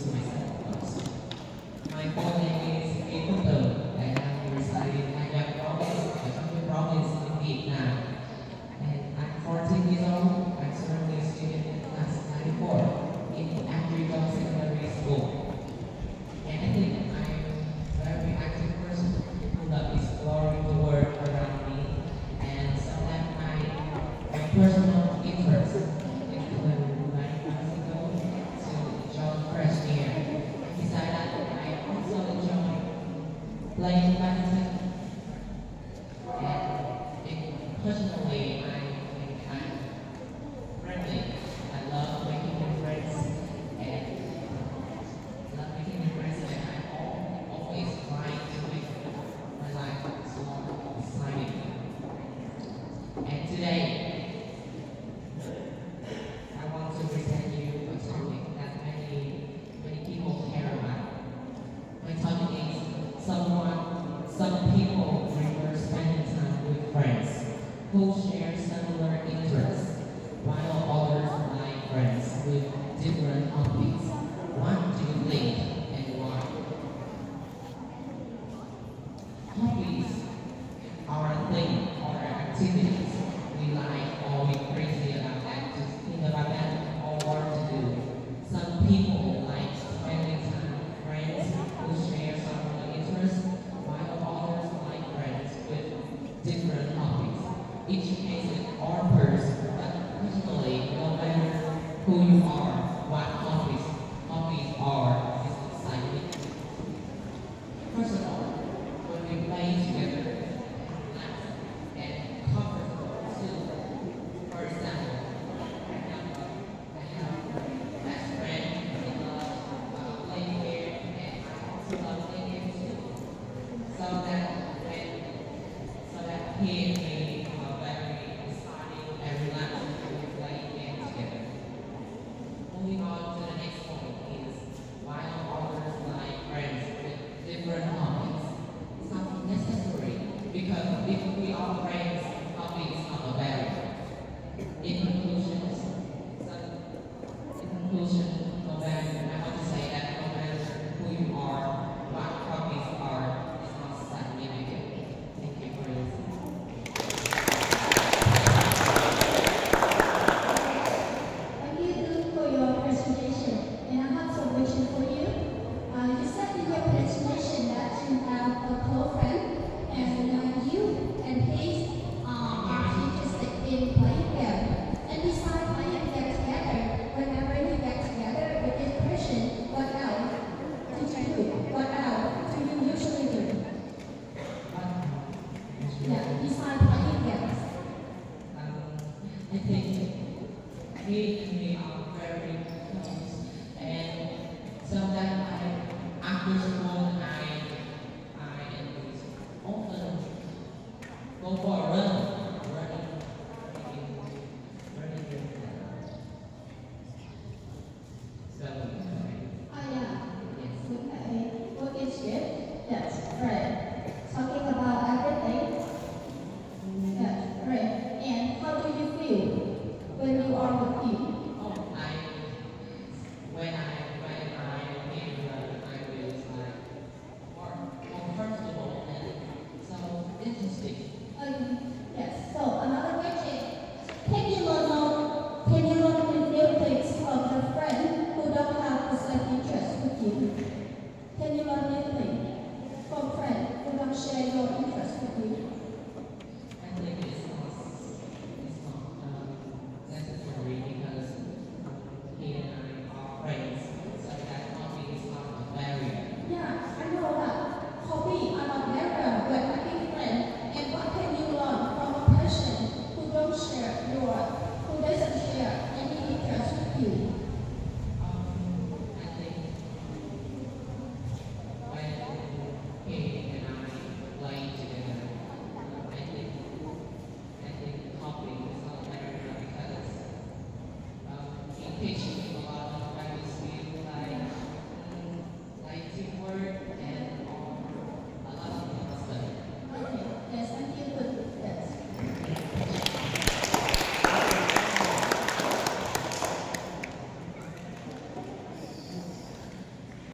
introduce myself first. My full name is April Lo, and I reside in Nha Trang province, Gyeonggi province in Vietnam. And I'm 14 years old. I'm currently a student in class 94 in Andrew Secondary School. And I think I'm a very active person who loves exploring the world around me, and sometimes my personal interests include learning musical to join fresh air. Besides that, I also enjoy playing badminton, and personally, I'm friendly. I love making new friends, and love making new friends, and I'm always trying to make my life so exciting. And today, I want to present you a topic that many people care about. My topic is some people prefer spending time with friends who share similar interests, while others like friends with different hobbies. What do you think and why? Hobbies are a thing or activities we like or we crazy about that, to think about that or what to do. Some people like spending time with friends who share similar interests, while others like friends with different hobbies. Each case is our person, but personally, no matter who you are, what hobbies are, is exciting. First of all, when we play together, relax and comfortable too. For example, I have a best friend who loves playing here, and I also love playing here too. So that he and me are very exciting and relaxing when we play games together. Moving on to the next point is, while others like friends with different hobbies, it's not necessary, because if we are friends, hobbies are a barrier. In conclusion, no matter, I want to say that no matter who you are, what hobbies are, it's not significant. Thank you for listening. Thank you for your presentation. And I have some question for you. You said in your presentation that you have a close friend, and you and he are interested in playing game. And besides playing game together, whenever you get together with this person, what else did you do? What else do you usually do? Yeah, besides playing games. I think he and me are very close, and sometimes after school, I often go for a run